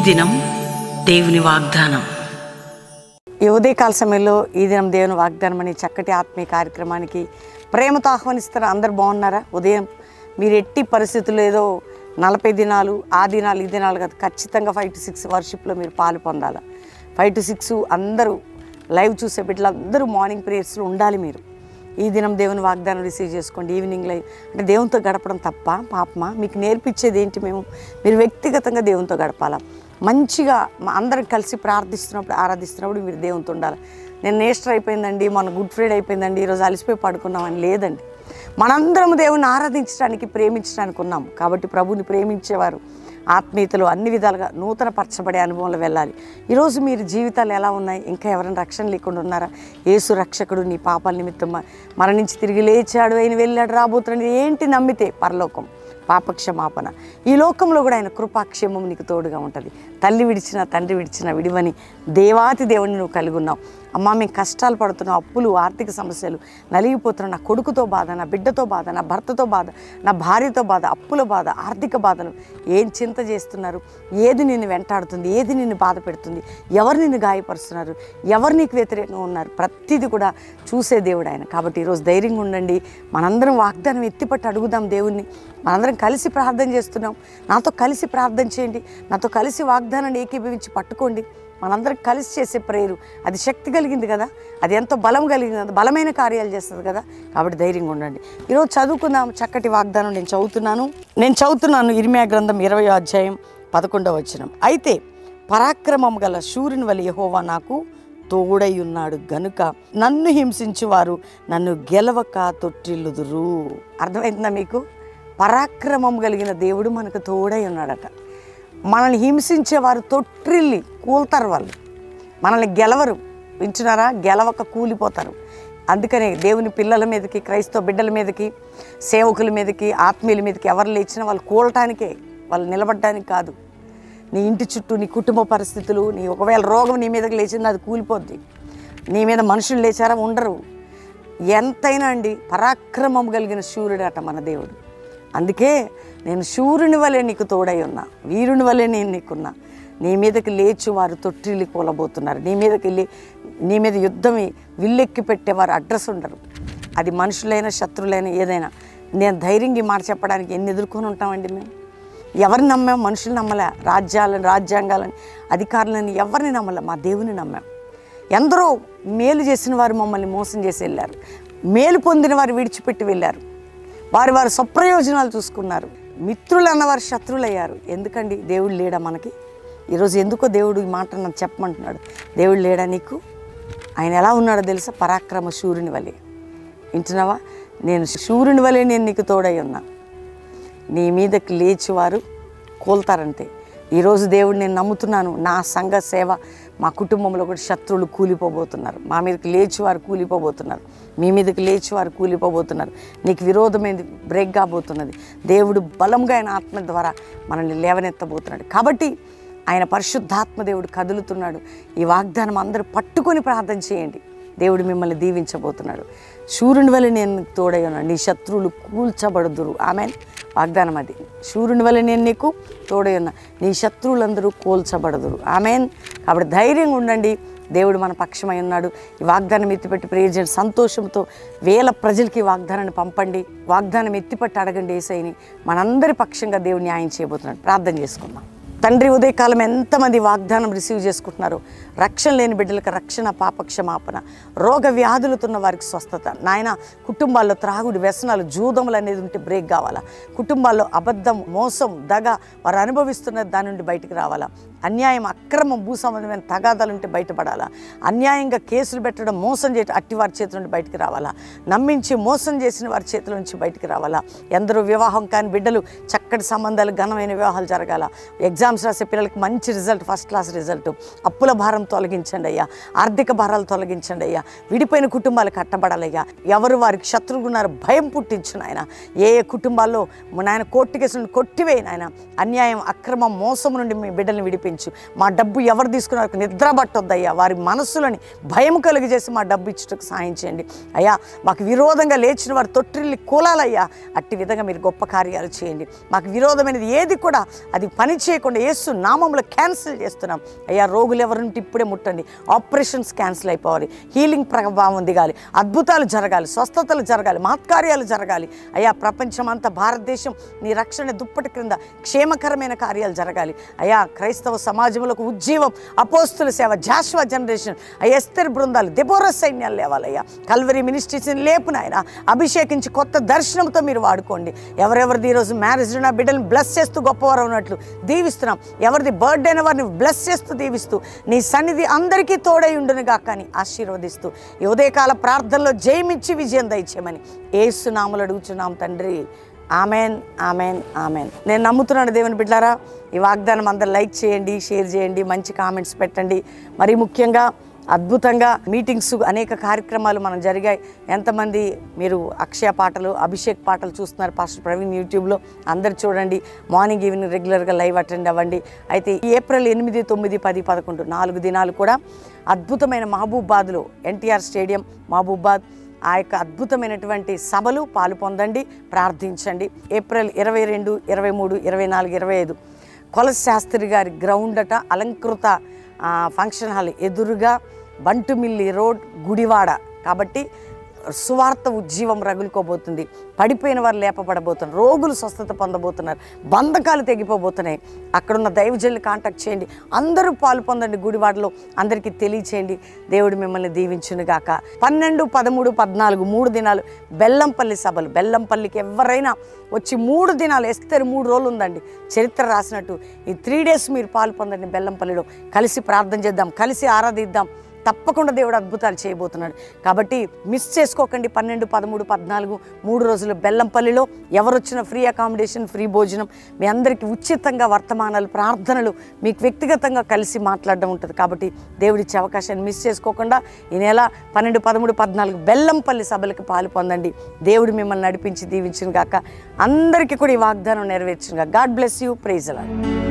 దినం దేవుని వాగ్దానం. ఈ ఉదయకాల సమయంలో ఈ దినం దేవుని వాగ్దానం అనే చక్కటి ఆత్మీయ కార్యక్రమానికి ప్రేమతో ఆహ్వానిస్తారు. అందరు బాగున్నారా? ఉదయం మీరు ఎట్టి పరిస్థితుల్లో ఏదో 40 దినాలు ఆ దినాలు ఈ దినాలు కాదు, ఖచ్చితంగా 5 to 6 వర్షిప్లో మీరు పాలు పొందాలి. 5 to 6 అందరూ లైవ్ చూసే బిడ్డలు అందరూ మార్నింగ్ ప్రేయర్స్లో ఉండాలి. మీరు ఈ దినం దేవుని వాగ్దానం రిసీవ్ చేసుకోండి. ఈవినింగ్ లైవ్ అంటే దేవునితో గడపడం తప్ప పాపమా? మీకు నేర్పించేది ఏంటి? మీరు వ్యక్తిగతంగా దేవునితో గడపాలా. మంచిగా అందరం కలిసి ప్రార్థిస్తున్నప్పుడు ఆరాధిస్తున్నప్పుడు మీరు దేవునితో ఉండాలి. నేను నేస్టర్ అయిపోయిందండి, మన గుడ్ ఫ్రైడే అయిపోయిందండి, ఈరోజు అలసిపోయి పడుకున్నామని లేదండి. మనందరం దేవుని ఆరాధించడానికి ప్రేమించడానికి ఉన్నాం. కాబట్టి ప్రభుని ప్రేమించేవారు ఆత్మీయతలు అన్ని విధాలుగా నూతన పరచబడే అనుభవంలో వెళ్ళాలి. ఈరోజు మీరు జీవితాలు ఎలా ఉన్నాయి? ఇంకా ఎవరైనా రక్షణ లేకుండా ఉన్నారా? యేసు రక్షకుడు నీ పాపాల నిమిత్తం మరణించి తిరిగి లేచాడు, ఆయన వెళ్ళాడు, రాబోతున్నాడు ఏంటి నమ్మితే పరలోకం, పాపక్షమాపణ. ఈ లోకంలో కూడా ఆయన కృపాక్షేమం నీకు తోడుగా ఉంటుంది. తల్లి విడిచిన తండ్రి విడిచిన విడివని దేవాతి దేవుడిని నువ్వు కలిగి ఉన్నావు. అమ్మ, మేము కష్టాలు పడుతున్నాం, అప్పులు, ఆర్థిక సమస్యలు, నలిగిపోతున్నాం, నా కొడుకుతో బాధ, నా బిడ్డతో బాధ, నా భర్తతో బాధ, నా భార్యతో బాధ, అప్పుల బాధ, ఆర్థిక బాధలు. ఏం చింత చేస్తున్నారు? ఏది నిన్ను వెంటాడుతుంది? ఏది నిన్ను బాధ పెడుతుంది? ఎవరు నిన్ను గాయపరుస్తున్నారు? ఎవరు నీకు వ్యతిరేకంగా ఉన్నారు? ప్రతిదీ కూడా చూసే దేవుడు ఆయన. కాబట్టి ఈరోజు ధైర్యంగా ఉండండి. మనందరం వాగ్దానం ఎత్తిపట్టి అడుగుదాం దేవుణ్ణి. మనందరం కలిసి ప్రార్థన చేస్తున్నాం. నాతో కలిసి ప్రార్థన చేయండి, నాతో కలిసి వాగ్దానాన్ని ఏకీభవించి పట్టుకోండి. మనందరం కలిసి చేసే ప్రేయరు అది శక్తి కలిగింది కదా, అది ఎంతో బలం కలిగింది కదా, బలమైన కార్యాలు చేస్తుంది కదా. కాబట్టి ధైర్యంగా ఉండండి. ఈరోజు చదువుకుందాం చక్కటి వాగ్దానం. నేను చదువుతున్నాను ఇర్మీయా గ్రంథం 20వ అధ్యాయం 11వ వచనం. అయితే పరాక్రమం గల శూరుని వలె యెహోవా నాకు తోడై ఉన్నాడు గనుక నన్ను హింసించువారు నన్ను గెలవక తొట్టిల్లుదురు. అర్థమైందా మీకు? పరాక్రమం కలిగిన దేవుడు మనకు తోడై ఉన్నాడట. మనల్ని హింసించేవారు తొట్టిల్లి కూలుతారు, వాళ్ళు మనల్ని గెలవరు. వింటున్నారా? గెలవక కూలిపోతారు. అందుకనే దేవుని పిల్లల మీదకి, క్రైస్తవ బిడ్డల మీదకి, సేవకుల మీదకి, ఆత్మీయుల మీదకి ఎవరు లేచినా వాళ్ళు కూలటానికే, వాళ్ళు నిలబడడానికి కాదు. నీ ఇంటి చుట్టూ నీ కుటుంబ పరిస్థితులు, నీ ఒకవేళ రోగం నీ మీదకి లేచింది అది కూలిపోద్ది. నీ మీద మనుషులు లేచారా? ఉండరు. ఎంతైనా అండి పరాక్రమం కలిగిన శూరుడట మన దేవుడు. అందుకే నేను శూరుని వలె నీకు తోడై ఉన్నా, వీరుని వలె నేను నీకున్నా. నీ మీదకి లేచి వారు తొట్టిల్లి కూలబోతున్నారు. నీ మీద యుద్ధం విల్లెక్కి పెట్టేవారు అడ్రస్ ఉండరు. అది మనుషులైనా శత్రులైనా ఏదైనా. నేను ధైర్యంగా ఈ మాట చెప్పడానికి ఎన్ని ఎదుర్కొని ఉంటామండి మేము. ఎవరిని నమ్మాం? మనుషులు నమ్మలే. రాజ్యాంగాలని, అధికారులని ఎవరిని నమ్మలే. మా దేవుని నమ్మాం. ఎందరో మేలు చేసిన వారు మమ్మల్ని మోసం చేసి వెళ్ళారు. మేలు పొందిన వారు విడిచిపెట్టి వెళ్ళారు. వారి స్వప్రయోజనాలు చూసుకున్నారు. మిత్రులు అన్నవారు శత్రువులయ్యారు. ఎందుకండి? దేవుడు లేడా మనకి? ఈరోజు ఎందుకో దేవుడు ఈ మాట నాకు చెప్పమంటున్నాడు. దేవుడు లేడా నీకు? ఆయన ఎలా ఉన్నాడో తెలుసా? పరాక్రమ శూరుని వలె. వింటున్నావా? నేను శూరుని వలె నేను నీకు తోడై ఉన్నా. నీ మీదకి లేచివారు కోల్తారంతే. ఈరోజు దేవుడు నేను నమ్ముతున్నాను. నా సంఘ సేవ, మా కుటుంబంలో కూడా శత్రువులు కూలిపోబోతున్నారు. మా మీదకి లేచివారు కూలిపోబోతున్నారు. మీ మీదకి లేచివారు కూలిపోబోతున్నారు. నీకు విరోధమైనది బ్రేక్ కాబోతున్నది. దేవుడు బలంగా ఆయన ఆత్మ ద్వారా మనల్ని లేవనెత్తబోతున్నాడు. కాబట్టి ఆయన పరిశుద్ధాత్మ దేవుడు కదులుతున్నాడు. ఈ వాగ్దానం అందరూ పట్టుకొని ప్రార్థన చేయండి. దేవుడు మిమ్మల్ని దీవించబోతున్నాడు. శూరుని వలె నేను తోడై ఉన్నాను, నీ శత్రువులు కూల్చబడుదురు. ఆమెన్. వాగ్దానం అది. శూరుని వలె నేను నీకు తోడై ఉన్నా, నీ శత్రువులందరూ కూల్చబడదురు. ఆమెన్. కాబట్టి ధైర్యంగా ఉండండి. దేవుడు మన పక్షమై ఉన్నాడు. ఈ వాగ్దానం ఎత్తిపెట్టి ప్రేయర్ చేయండి. సంతోషంతో వేల ప్రజలకి ఈ వాగ్దానాన్ని పంపండి. వాగ్దానం ఎత్తిపట్టి అడగండి యేసయ్యని. మనందరి పక్షంగా దేవుడు న్యాయం చేయబోతున్నాడు. ప్రార్థన చేసుకుందాం. తండ్రి, ఉదయకాలం ఎంతమంది వాగ్దానం రిసీవ్ చేసుకుంటున్నారు? రక్షణ లేని బిడ్డలకు రక్షణ, పాపక్షమాపణ, రోగ వ్యాధులతున్న వారికి స్వస్థత. నాయన, కుటుంబాల్లో త్రాగుడు, వ్యసనాలు, జూదములు అనేది ఉంటే బ్రేక్ కావాలా. కుటుంబాల్లో అబద్ధం, మోసం, దగ వారు అనుభవిస్తున్న దాని నుండి బయటకు రావాలా. అన్యాయం, అక్రమం, భూ సంబంధమైన తగాదాలు ఉంటే బయటపడాలా. అన్యాయంగా కేసులు పెట్టడం, మోసం చేయడం అట్టి వారి చేతుల నుండి బయటకు రావాలా. నమ్మించి మోసం చేసిన వారి చేతుల నుంచి బయటకు రావాలా. ఎందరో వివాహం కాని బిడ్డలు చక్కటి సంబంధాలు, ఘనమైన వివాహాలు జరగాల. ఎగ్జామ్స్ రాసే పిల్లలకి మంచి రిజల్ట్, ఫస్ట్ క్లాస్ రిజల్ట్. అప్పుల భారం భారం తొలగించండి అయ్యా, ఆర్థిక భారాలు తొలగించండి అయ్యా, విడిపోయిన కుటుంబాలు కట్టబడాలయ్యా, ఎవరు వారికి శత్రువులు ఉన్నారో భయం పుట్టించు నాయన, ఏ కుటుంబాల్లో నాయన కోర్టు కేసు నుండి కొట్టివేయి నాయన, అన్యాయం అక్రమం మోసం నుండి మీ బిడ్డల్ని విడిపించు. మా డబ్బు ఎవరు తీసుకున్నారో నిద్ర పట్టొద్దయ్యా, వారి మనస్సులని భయం కలిగజేసి మా డబ్బు ఇచ్చుటకు సాయం చేయండి అయ్యా. మాకు విరోధంగా లేచిన వారి తొట్టిల్ని కూలాలయ్యా, అట్టి విధంగా మీరు గొప్ప కార్యాలు చేయండి. మాకు విరోధమైనది ఏది కూడా అది పని చేయకుండా యేసు నామంలో క్యాన్సిల్ చేస్తున్నాం అయ్యా. రోగులు ఎవరుంటే ఇప్పుడే ముట్టండి, ఆపరేషన్స్ క్యాన్సిల్ అయిపోవాలి, హీలింగ్ ప్రభావం దిగాలి, అద్భుతాలు జరగాలి, స్వస్థతలు జరగాలి, మహత్కార్యాలు జరగాలి అయ్యా. ప్రపంచం అంతా భారతదేశం నీ రక్షణ దుప్పటి క్రింద క్షేమకరమైన కార్యాలు జరగాలి అయ్యా. క్రైస్తవ సమాజంలో ఉజ్జీవం, అపోస్తుల సేవ, జాషువా జనరేషన్, ఎస్తేర్ బృందాలు, దెబోరా సైన్యాలు లేవాలయ్యా. కల్వరీ మినిస్ట్రీస్ని లేపు నాయన, అభిషేకించి కొత్త దర్శనంతో మీరు వాడుకోండి. ఎవరెవరిది ఈరోజు మ్యారేజ్ నా బిడ్డలను బ్లెస్ చేస్తూ గొప్పవారు ఉన్నట్లు దీవిస్తున్నాం. ఎవరిది బర్త్డే అయిన వారిని బ్లెస్ చేస్తూ దీవిస్తూ నీ సన్నిధి అందరికీ తోడై ఉండునుగా కానీ ఆశీర్వదిస్తూ ఈ ఉదయకాల ప్రార్థనలో జయమిచ్చి విజయం దయచేయమని యేసు నామములో అడుగుచున్నాం తండ్రి. Amen, amen, amen. నేను నమ్ముతున్నాను దేవుని బిడ్డలారా, ఈ వాగ్దానం అందరూ లైక్ చేయండి, షేర్ చేయండి, మంచి కామెంట్స్ పెట్టండి. మరి ముఖ్యంగా అద్భుతంగా మీటింగ్స్, అనేక కార్యక్రమాలు మనం జరిగాయి. ఎంతమంది మీరు అక్షయ పాటలు, అభిషేక్ పాటలు చూస్తున్నారు పాస్టర్ ప్రవీణ్ యూట్యూబ్లో, అందరు చూడండి. మార్నింగ్ ఈవినింగ్ రెగ్యులర్గా లైవ్ అటెండ్ అవ్వండి. అయితే ఈ ఏప్రిల్ 8, 9, 10, 11 4 దినాలు కూడా అద్భుతమైన మహబూబాద్లో ఎన్టీఆర్ స్టేడియం మహబూబాద్ ఆ యొక్క అద్భుతమైనటువంటి సభలు పాలు పొందండి, ప్రార్థించండి. ఏప్రిల్ 22, 23, 24, 25 కొలస శాస్త్రి గారి గ్రౌండ్ అట, అలంకృత ఫంక్షన్ హాల్ ఎదురుగా బంటుమిల్లి రోడ్, గుడివాడ. కాబట్టి సువార్త ఉజ్జీవం రగులుకోబోతుంది, పడిపోయిన వారు లేపబడబోతున్నారు, రోగులు స్వస్థత పొందబోతున్నారు, బంధకాలు తెగిపోబోతున్నాయి. అక్కడున్న దైవజనులు కాంటాక్ట్ చేయండి, అందరూ పాలు పొందండి. గుడివాడలో అందరికీ తెలియచేయండి. దేవుడు మిమ్మల్ని దీవించునుగాక. 12, 13, 14 3 దినాలు బెల్లంపల్లి సభలు. బెల్లంపల్లికి ఎవరైనా వచ్చి 3 దినాలు, ఎస్తేరు 3 రోజులు ఉందండి, చరిత్ర రాసినట్టు. ఈ 3 days మీరు పాలు పొందండి. బెల్లంపల్లిలో కలిసి ప్రార్థన చేద్దాం, కలిసి ఆరాధిద్దాం. తప్పకుండా దేవుడు అద్భుతాలు చేయబోతున్నాడు. కాబట్టి మిస్ చేసుకోకండి. 12, 13, 14 3 రోజులు బెల్లంపల్లిలో. ఎవరు వచ్చినా ఫ్రీ అకామిడేషన్, ఫ్రీ భోజనం, మీ అందరికీ ఉచితంగా వర్తమానాలు, ప్రార్థనలు, మీకు వ్యక్తిగతంగా కలిసి మాట్లాడడం ఉంటుంది. కాబట్టి దేవుడిచ్చే అవకాశాన్ని మిస్ చేసుకోకుండా ఈ నెల 12, 13, 14 బెల్లంపల్లి సభలకు పాలు పొందండి. దేవుడు మిమ్మల్ని నడిపించి దీవించును గాక. అందరికీ కూడా ఈ వాగ్దానం నెరవేర్చును గాక. God bless you. Praise the lord.